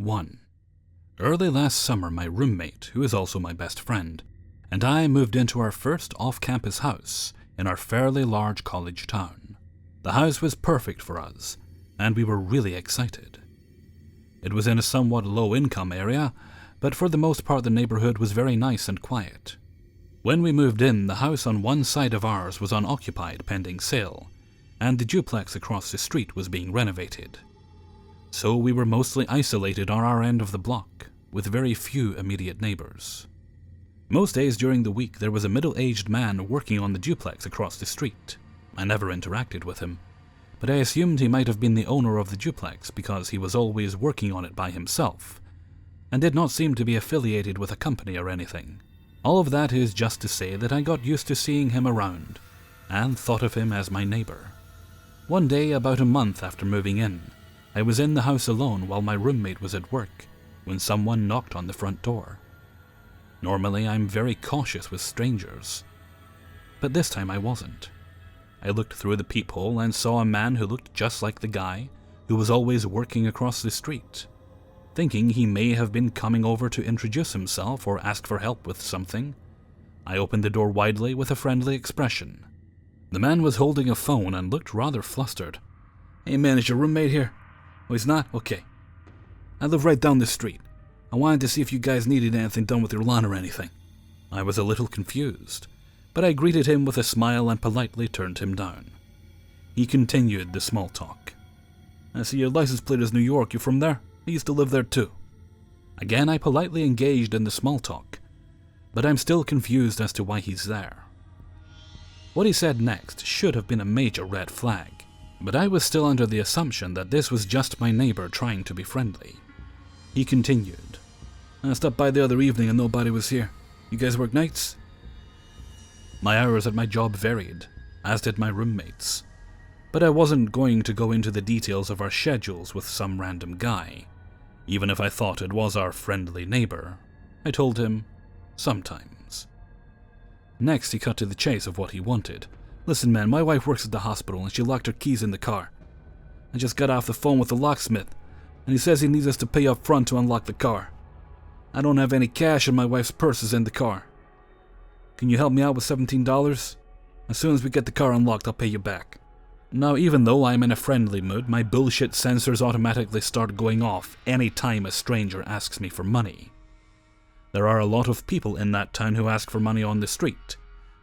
1. Early last summer, my roommate, who is also my best friend, and I moved into our first off-campus house in our fairly large college town. The house was perfect for us, and we were really excited. It was in a somewhat low-income area, but for the most part the neighborhood was very nice and quiet. When we moved in, the house on one side of ours was unoccupied pending sale, and the duplex across the street was being renovated. So we were mostly isolated on our end of the block, with very few immediate neighbors. Most days during the week there was a middle-aged man working on the duplex across the street. I never interacted with him, but I assumed he might have been the owner of the duplex because he was always working on it by himself, and did not seem to be affiliated with a company or anything. All of that is just to say that I got used to seeing him around, and thought of him as my neighbor. One day, about a month after moving in, I was in the house alone while my roommate was at work, when someone knocked on the front door. Normally, I'm very cautious with strangers, but this time I wasn't. I looked through the peephole and saw a man who looked just like the guy who was always working across the street. Thinking he may have been coming over to introduce himself or ask for help with something, I opened the door widely with a friendly expression. The man was holding a phone and looked rather flustered. "Hey man, is your roommate here?" "Oh, he's not? Okay. I live right down the street. I wanted to see if you guys needed anything done with your lawn or anything." I was a little confused, but I greeted him with a smile and politely turned him down. He continued the small talk. "I see your license plate is New York. You from there? I used to live there too." Again, I politely engaged in the small talk, but I'm still confused as to why he's there. What he said next should have been a major red flag, but I was still under the assumption that this was just my neighbor trying to be friendly. He continued, "I stopped by the other evening and nobody was here. You guys work nights?" My hours at my job varied, as did my roommates, but I wasn't going to go into the details of our schedules with some random guy, even if I thought it was our friendly neighbor. I told him, sometimes. Next, he cut to the chase of what he wanted. "Listen man, my wife works at the hospital and she locked her keys in the car. I just got off the phone with the locksmith, and he says he needs us to pay up front to unlock the car. I don't have any cash and my wife's purse is in the car. Can you help me out with $17? As soon as we get the car unlocked, I'll pay you back." Now, even though I'm in a friendly mood, my bullshit sensors automatically start going off any time a stranger asks me for money. There are a lot of people in that town who ask for money on the street,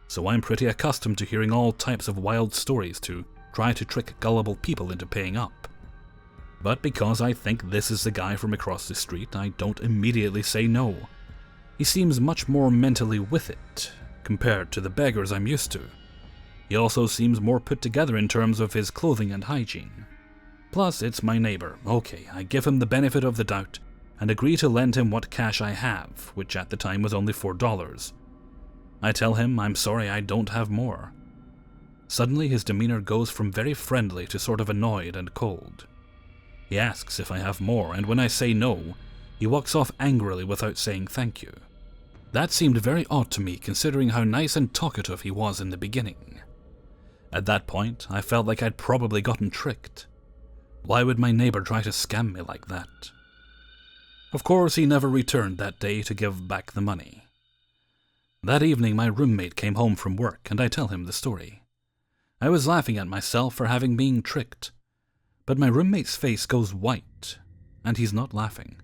so I'm pretty accustomed to hearing all types of wild stories to try to trick gullible people into paying up. But because I think this is the guy from across the street, I don't immediately say no. He seems much more mentally with it, compared to the beggars I'm used to. He also seems more put together in terms of his clothing and hygiene. Plus, it's my neighbor. Okay, I give him the benefit of the doubt, and agree to lend him what cash I have, which at the time was only $4. I tell him I'm sorry I don't have more. Suddenly his demeanor goes from very friendly to sort of annoyed and cold. He asks if I have more, and when I say no, he walks off angrily without saying thank you. That seemed very odd to me considering how nice and talkative he was in the beginning. At that point, I felt like I'd probably gotten tricked. Why would my neighbor try to scam me like that? Of course, he never returned that day to give back the money. That evening, my roommate came home from work, and I tell him the story. I was laughing at myself for having been tricked, but my roommate's face goes white, and he's not laughing.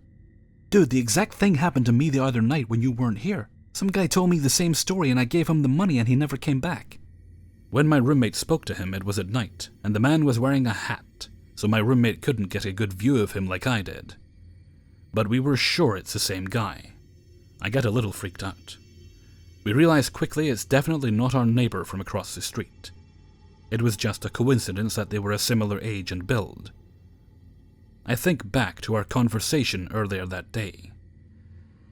"Dude, the exact thing happened to me the other night when you weren't here. Some guy told me the same story and I gave him the money and he never came back." When my roommate spoke to him, it was at night, and the man was wearing a hat, so my roommate couldn't get a good view of him like I did. But we were sure it's the same guy. I get a little freaked out. We realize quickly it's definitely not our neighbor from across the street. It was just a coincidence that they were a similar age and build. I think back to our conversation earlier that day.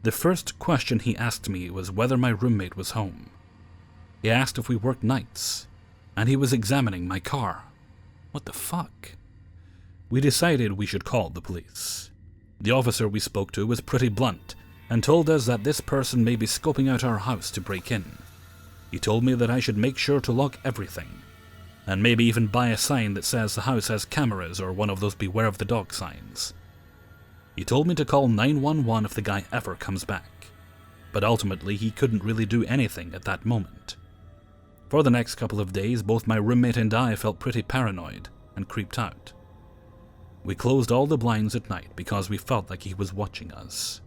The first question he asked me was whether my roommate was home. He asked if we worked nights, and he was examining my car. What the fuck? We decided we should call the police. The officer we spoke to was pretty blunt and told us that this person may be scoping out our house to break in. He told me that I should make sure to lock everything, and maybe even buy a sign that says the house has cameras or one of those beware of the dog signs. He told me to call 911 if the guy ever comes back, but ultimately he couldn't really do anything at that moment. For the next couple of days, both my roommate and I felt pretty paranoid and creeped out. We closed all the blinds at night because we felt like he was watching us.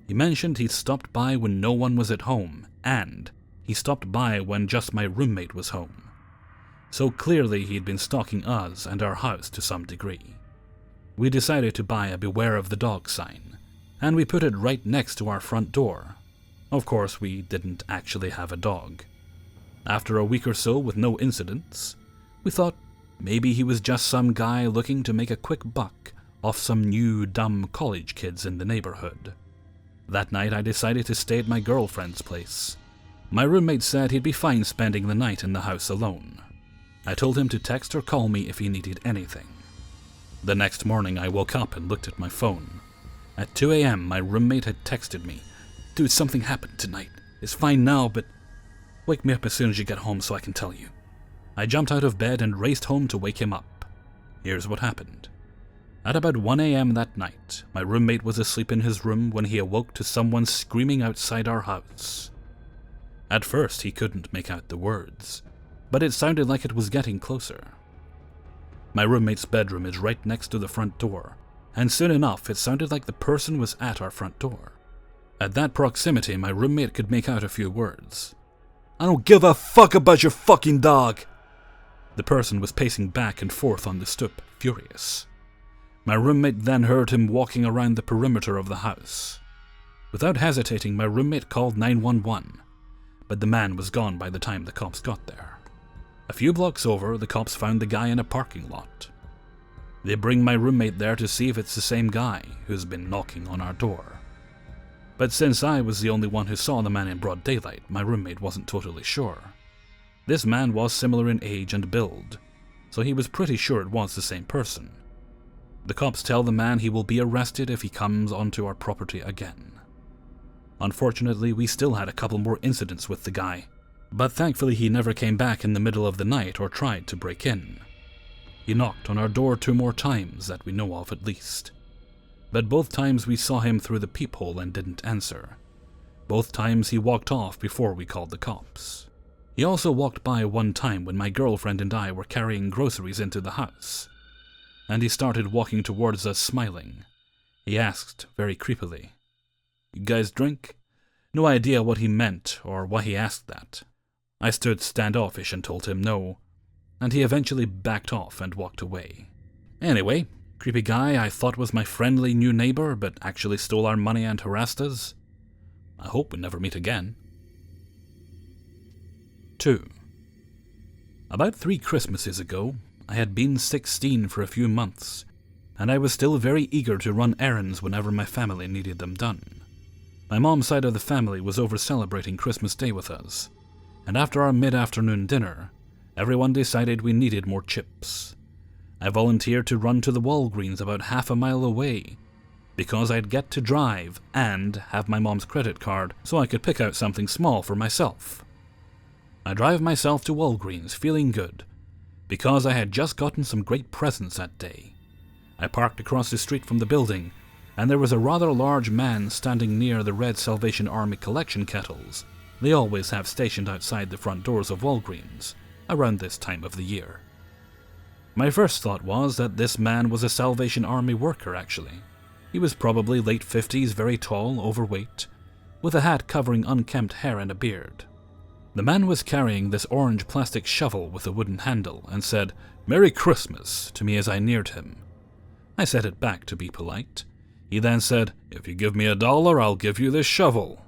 He mentioned he stopped by when no one was at home, and he stopped by when just my roommate was home. So clearly he'd been stalking us and our house to some degree. We decided to buy a "Beware of the Dog" sign, and we put it right next to our front door. Of course, we didn't actually have a dog. After a week or so with no incidents, we thought maybe he was just some guy looking to make a quick buck off some new dumb college kids in the neighborhood. That night I decided to stay at my girlfriend's place. My roommate said he'd be fine spending the night in the house alone. I told him to text or call me if he needed anything. The next morning I woke up and looked at my phone. At 2 a.m. my roommate had texted me, "Dude, something happened tonight. It's fine now, but wake me up as soon as you get home so I can tell you." I jumped out of bed and raced home to wake him up. Here's what happened. At about 1 a.m. that night, my roommate was asleep in his room when he awoke to someone screaming outside our house. At first he couldn't make out the words, but it sounded like it was getting closer. My roommate's bedroom is right next to the front door, and soon enough it sounded like the person was at our front door. At that proximity, my roommate could make out a few words. "I don't give a fuck about your fucking dog!" The person was pacing back and forth on the stoop, furious. My roommate then heard him walking around the perimeter of the house. Without hesitating, my roommate called 911, but the man was gone by the time the cops got there. A few blocks over, the cops found the guy in a parking lot. They bring my roommate there to see if it's the same guy who's been knocking on our door. But since I was the only one who saw the man in broad daylight, my roommate wasn't totally sure. This man was similar in age and build, so he was pretty sure it was the same person. The cops tell the man he will be arrested if he comes onto our property again. Unfortunately, we still had a couple more incidents with the guy, but thankfully he never came back in the middle of the night or tried to break in. He knocked on our door 2 more times that we know of at least. But both times we saw him through the peephole and didn't answer. Both times he walked off before we called the cops. He also walked by one time when my girlfriend and I were carrying groceries into the house, and he started walking towards us smiling. He asked very creepily, "You guys drink?" No idea what he meant or why he asked that. I stood standoffish and told him no, and he eventually backed off and walked away. Anyway, creepy guy I thought was my friendly new neighbor but actually stole our money and harassed us. I hope we never meet again. 2. About 3 Christmases ago, I had been 16 for a few months, and I was still very eager to run errands whenever my family needed them done. My mom's side of the family was over celebrating Christmas Day with us, and after our mid-afternoon dinner, everyone decided we needed more chips. I volunteered to run to the Walgreens about half a mile away, because I'd get to drive and have my mom's credit card so I could pick out something small for myself. I drive myself to Walgreens feeling good, because I had just gotten some great presents that day. I parked across the street from the building, and there was a rather large man standing near the red Salvation Army collection kettles they always have stationed outside the front doors of Walgreens around this time of the year. My first thought was that this man was a Salvation Army worker, actually. He was probably late 50s, very tall, overweight, with a hat covering unkempt hair and a beard. The man was carrying this orange plastic shovel with a wooden handle and said, "Merry Christmas," to me as I neared him. I said it back to be polite. He then said, "If you give me $1, I'll give you this shovel."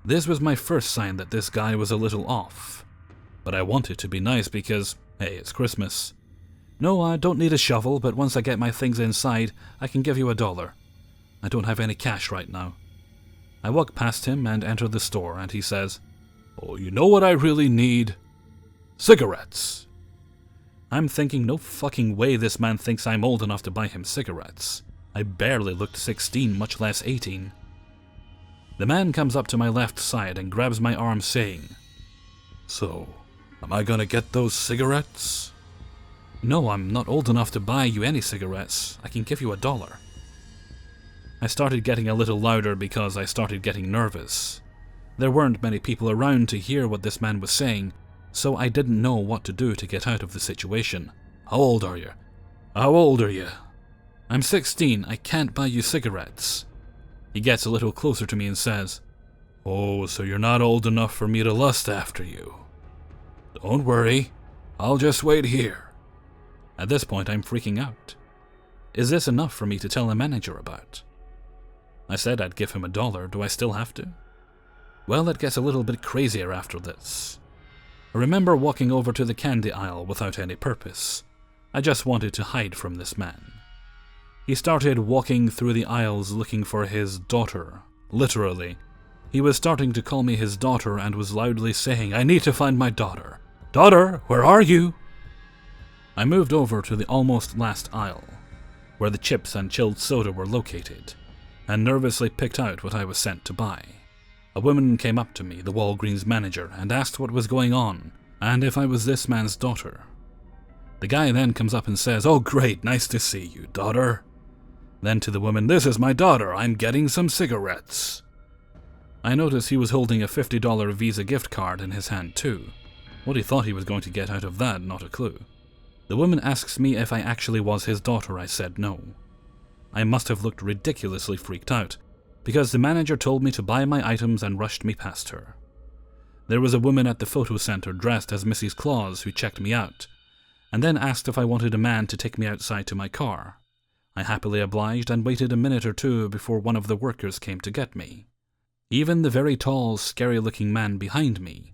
This was my first sign that this guy was a little off, but I wanted to be nice because, hey, it's Christmas. "No, I don't need a shovel, but once I get my things inside, I can give you $1. I don't have any cash right now." I walk past him and enter the store, and he says, "Oh, you know what I really need? Cigarettes." I'm thinking, no fucking way this man thinks I'm old enough to buy him cigarettes. I barely looked 16, much less 18. The man comes up to my left side and grabs my arm saying, "So, am I gonna get those cigarettes?" "No, I'm not old enough to buy you any cigarettes. I can give you $1. I started getting a little louder because I started getting nervous. There weren't many people around to hear what this man was saying, so I didn't know what to do to get out of the situation. How old are you? How old are you? I'm 16, I can't buy you cigarettes. He gets a little closer to me and says, Oh, so you're not old enough for me to lust after you. Don't worry, I'll just wait here. At this point, I'm freaking out. Is this enough for me to tell the manager about? I said I'd give him $1. Do I still have to? Well, it gets a little bit crazier after this. I remember walking over to the candy aisle without any purpose. I just wanted to hide from this man. He started walking through the aisles looking for his daughter. Literally. He was starting to call me his daughter and was loudly saying, I need to find my daughter. Daughter, where are you? I moved over to the almost last aisle, where the chips and chilled soda were located, and nervously picked out what I was sent to buy. A woman came up to me, the Walgreens manager, and asked what was going on, and if I was this man's daughter. The guy then comes up and says, Oh great, nice to see you, daughter. Then to the woman, This is my daughter, I'm getting some cigarettes. I noticed he was holding a $50 Visa gift card in his hand too. What he thought he was going to get out of that, not a clue. The woman asks me if I actually was his daughter. I said no. I must have looked ridiculously freaked out, because the manager told me to buy my items and rushed me past her. There was a woman at the photo center dressed as Mrs. Claus who checked me out, and then asked if I wanted a man to take me outside to my car. I happily obliged and waited a minute or two before one of the workers came to get me. Even the very tall, scary-looking man behind me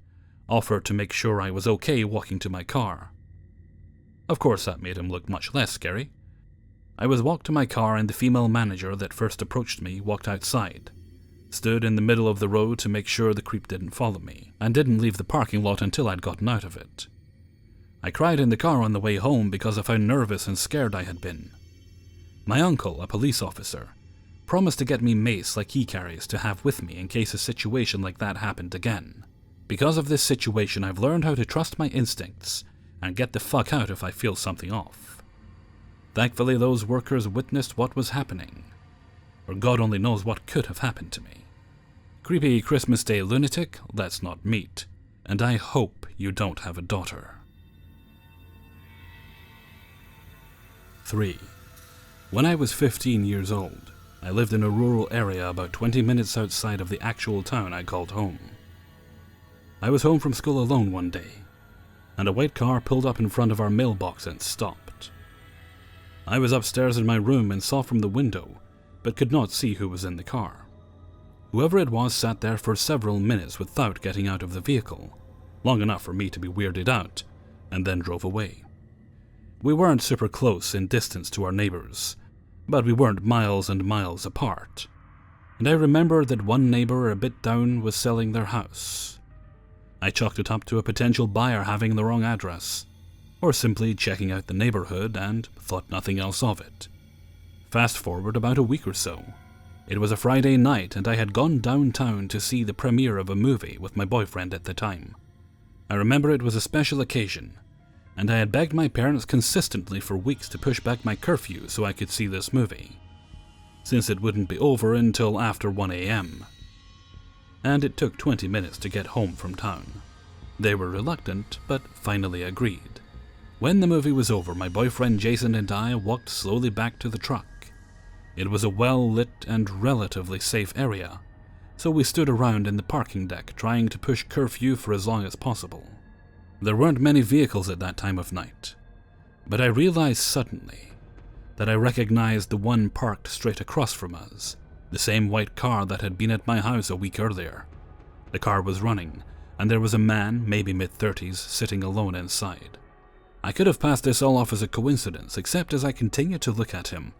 offered to make sure I was okay walking to my car. Of course, that made him look much less scary. I was walked to my car and the female manager that first approached me walked outside, stood in the middle of the road to make sure the creep didn't follow me, and didn't leave the parking lot until I'd gotten out of it. I cried in the car on the way home because of how nervous and scared I had been. My uncle, a police officer, promised to get me mace like he carries to have with me in case a situation like that happened again. Because of this situation, I've learned how to trust my instincts and get the fuck out if I feel something off. Thankfully, those workers witnessed what was happening, or God only knows what could have happened to me. Creepy Christmas Day lunatic, let's not meet, and I hope you don't have a daughter. 3. When I was 15 years old, I lived in a rural area about 20 minutes outside of the actual town I called home. I was home from school alone one day, and a white car pulled up in front of our mailbox and stopped. I was upstairs in my room and saw from the window, but could not see who was in the car. Whoever it was sat there for several minutes without getting out of the vehicle, long enough for me to be weirded out, and then drove away. We weren't super close in distance to our neighbors, but we weren't miles and miles apart, and I remember that one neighbor a bit down was selling their house. I chalked it up to a potential buyer having the wrong address, or simply checking out the neighborhood, and thought nothing else of it. Fast forward about a week or so. It was a Friday night and I had gone downtown to see the premiere of a movie with my boyfriend at the time. I remember it was a special occasion, and I had begged my parents consistently for weeks to push back my curfew so I could see this movie, since it wouldn't be over until after 1 a.m. And it took 20 minutes to get home from town. They were reluctant, but finally agreed. When the movie was over, my boyfriend Jason and I walked slowly back to the truck. It was a well-lit and relatively safe area, so we stood around in the parking deck trying to push curfew for as long as possible. There weren't many vehicles at that time of night, but I realized suddenly that I recognized the one parked straight across from us, the same white car that had been at my house a week earlier. The car was running, and there was a man, maybe mid-30s, sitting alone inside. I could have passed this all off as a coincidence, except as I continued to look at him,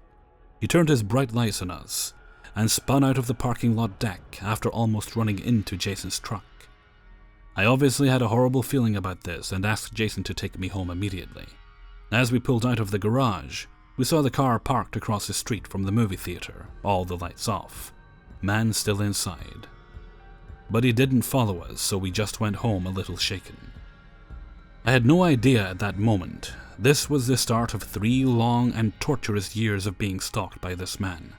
he turned his bright lights on us, and spun out of the parking lot deck after almost running into Jason's truck. I obviously had a horrible feeling about this and asked Jason to take me home immediately. As we pulled out of the garage, we saw the car parked across the street from the movie theater, all the lights off. Man still inside. But he didn't follow us, so we just went home a little shaken. I had no idea at that moment this was the start of 3 long and torturous years of being stalked by this man.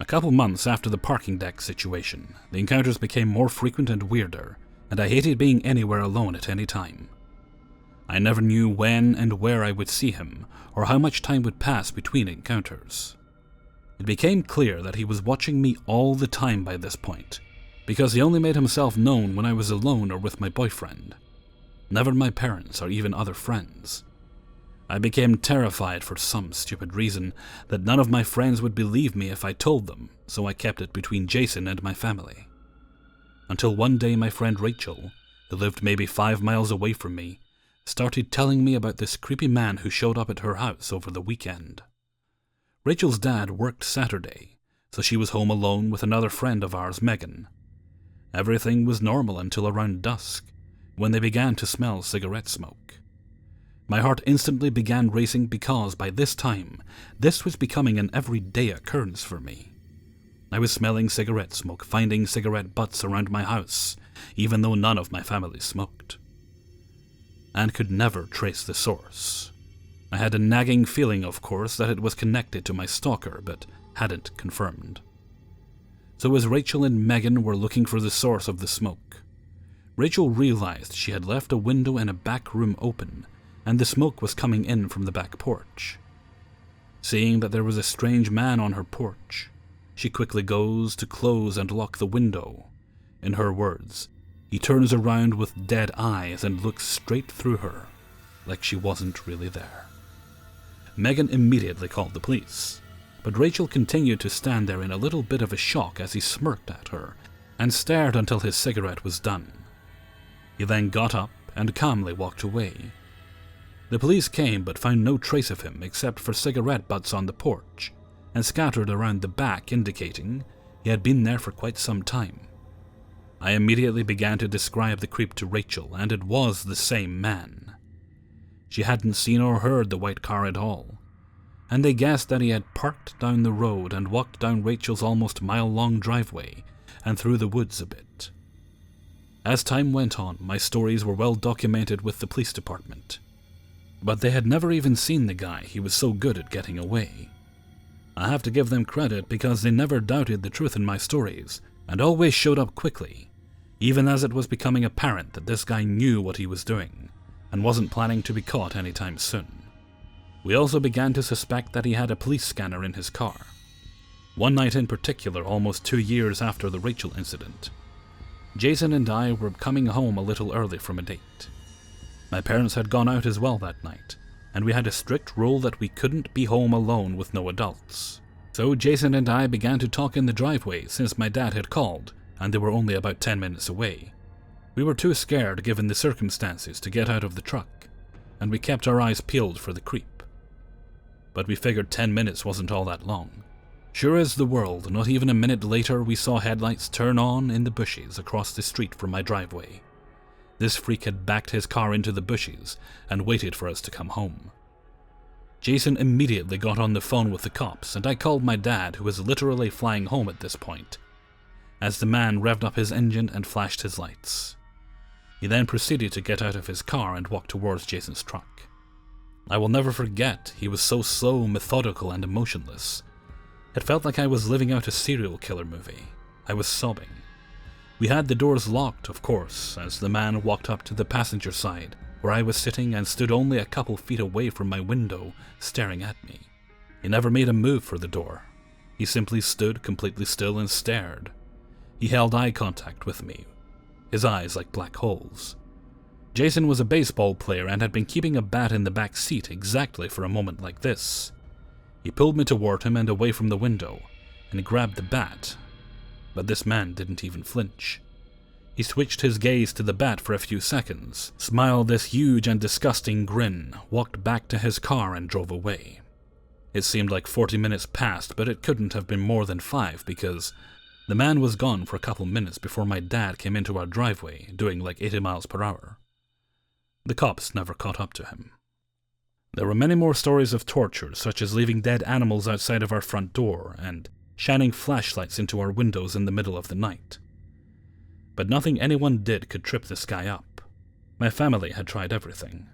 A couple months after the parking deck situation, the encounters became more frequent and weirder, and I hated being anywhere alone at any time. I never knew when and where I would see him, or how much time would pass between encounters. It became clear that he was watching me all the time by this point, because he only made himself known when I was alone or with my boyfriend. Never my parents or even other friends. I became terrified for some stupid reason that none of my friends would believe me if I told them, so I kept it between Jason and my family. Until one day my friend Rachel, who lived maybe 5 miles away from me, started telling me about this creepy man who showed up at her house over the weekend. Rachel's dad worked Saturday, so she was home alone with another friend of ours, Megan. Everything was normal until around dusk, when they began to smell cigarette smoke. My heart instantly began racing because, by this time, this was becoming an everyday occurrence for me. I was smelling cigarette smoke, finding cigarette butts around my house, even though none of my family smoked, and could never trace the source. I had a nagging feeling, of course, that it was connected to my stalker, but hadn't confirmed. So as Rachel and Megan were looking for the source of the smoke, Rachel realized she had left a window in a back room open, and the smoke was coming in from the back porch. Seeing that there was a strange man on her porch, she quickly goes to close and lock the window. In her words, he turns around with dead eyes and looks straight through her, like she wasn't really there. Megan immediately called the police, but Rachel continued to stand there in a little bit of a shock as he smirked at her and stared until his cigarette was done. He then got up and calmly walked away. The police came but found no trace of him except for cigarette butts on the porch and scattered around the back, indicating he had been there for quite some time. I immediately began to describe the creep to Rachel, and it was the same man. She hadn't seen or heard the white car at all, and they guessed that he had parked down the road and walked down Rachel's almost mile-long driveway and through the woods a bit. As time went on, my stories were well documented with the police department, but they had never even seen the guy. He was so good at getting away. I have to give them credit because they never doubted the truth in my stories and always showed up quickly, even as it was becoming apparent that this guy knew what he was doing and wasn't planning to be caught anytime soon. We also began to suspect that he had a police scanner in his car. One night in particular, almost 2 years after the Rachel incident, Jason and I were coming home a little early from a date. My parents had gone out as well that night, and we had a strict rule that we couldn't be home alone with no adults. So Jason and I began to talk in the driveway since my dad had called, and they were only about 10 minutes away. We were too scared, given the circumstances, to get out of the truck, and we kept our eyes peeled for the creep. But we figured 10 minutes wasn't all that long. Sure as the world, not even a minute later, we saw headlights turn on in the bushes across the street from my driveway. This freak had backed his car into the bushes and waited for us to come home. Jason immediately got on the phone with the cops, and I called my dad, who was literally flying home at this point, as the man revved up his engine and flashed his lights. He then proceeded to get out of his car and walk towards Jason's truck. I will never forget, he was so slow, methodical, and emotionless. It felt like I was living out a serial killer movie. I was sobbing. We had the doors locked, of course, as the man walked up to the passenger side, where I was sitting and stood only a couple feet away from my window, staring at me. He never made a move for the door. He simply stood completely still and stared. He held eye contact with me, his eyes like black holes. Jason was a baseball player and had been keeping a bat in the back seat exactly for a moment like this. He pulled me toward him and away from the window, and grabbed the bat, but this man didn't even flinch. He switched his gaze to the bat for a few seconds, smiled this huge and disgusting grin, walked back to his car and drove away. It seemed like 40 minutes passed, but it couldn't have been more than 5 because the man was gone for a couple minutes before my dad came into our driveway, doing like 80 miles per hour. The cops never caught up to him. There were many more stories of torture, such as leaving dead animals outside of our front door and shining flashlights into our windows in the middle of the night. But nothing anyone did could trip this guy up. My family had tried everything.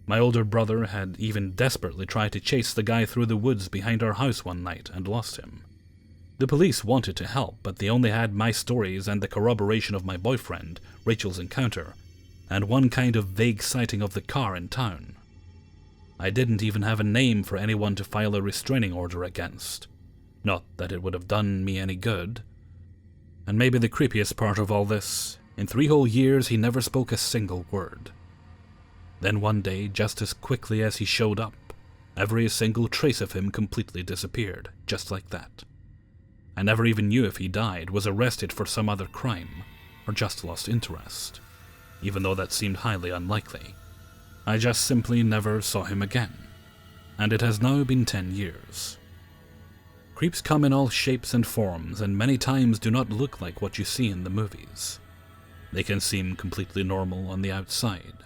My older brother had even desperately tried to chase the guy through the woods behind our house one night and lost him. The police wanted to help, but they only had my stories and the corroboration of my boyfriend, Rachel's encounter, and one kind of vague sighting of the car in town. I didn't even have a name for anyone to file a restraining order against. Not that it would have done me any good. And maybe the creepiest part of all this, in 3 whole years he never spoke a single word. Then one day, just as quickly as he showed up, every single trace of him completely disappeared, just like that. I never even knew if he died, was arrested for some other crime, or just lost interest, even though that seemed highly unlikely. I just simply never saw him again, and it has now been 10 years. Creeps come in all shapes and forms, and many times do not look like what you see in the movies. They can seem completely normal on the outside.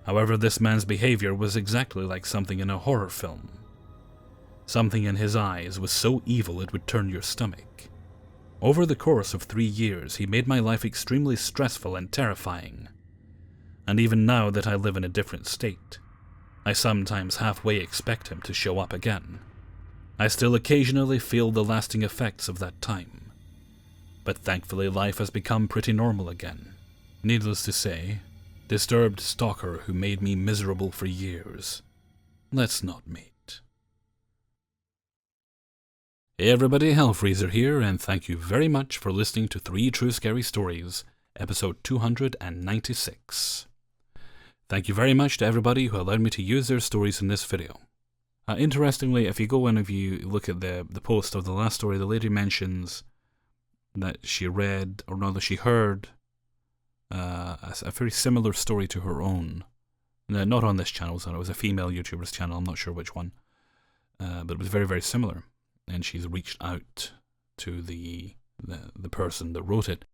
However, this man's behavior was exactly like something in a horror film. Something in his eyes was so evil it would turn your stomach. Over the course of 3 years, he made my life extremely stressful and terrifying. And even now that I live in a different state, I sometimes halfway expect him to show up again. I still occasionally feel the lasting effects of that time. But thankfully life has become pretty normal again. Needless to say, disturbed stalker who made me miserable for years. Let's not meet. Hey everybody, Hellfreezer here, and thank you very much for listening to 3 True Scary Stories, episode 296. Thank you very much to everybody who allowed me to use their stories in this video. Interestingly, if you go and if you look at the post of the last story, the lady mentions that she read, or rather she heard, a very similar story to her own. Not on this channel, so it was a female YouTuber's channel, I'm not sure which one. But it was very, very similar. And she's reached out to the person that wrote it,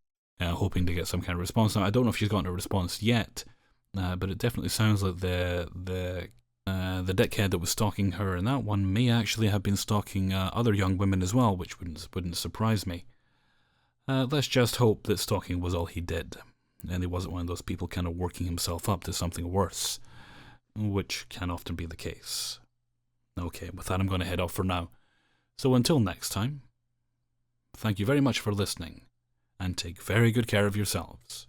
hoping to get some kind of response. Now, I don't know if she's gotten a response yet, but it definitely sounds like the dickhead that was stalking her in that one may actually have been stalking other young women as well, which wouldn't surprise me. Let's just hope that stalking was all he did, and he wasn't one of those people kind of working himself up to something worse, which can often be the case. Okay, with that I'm going to head off for now. So until next time, thank you very much for listening, and take very good care of yourselves.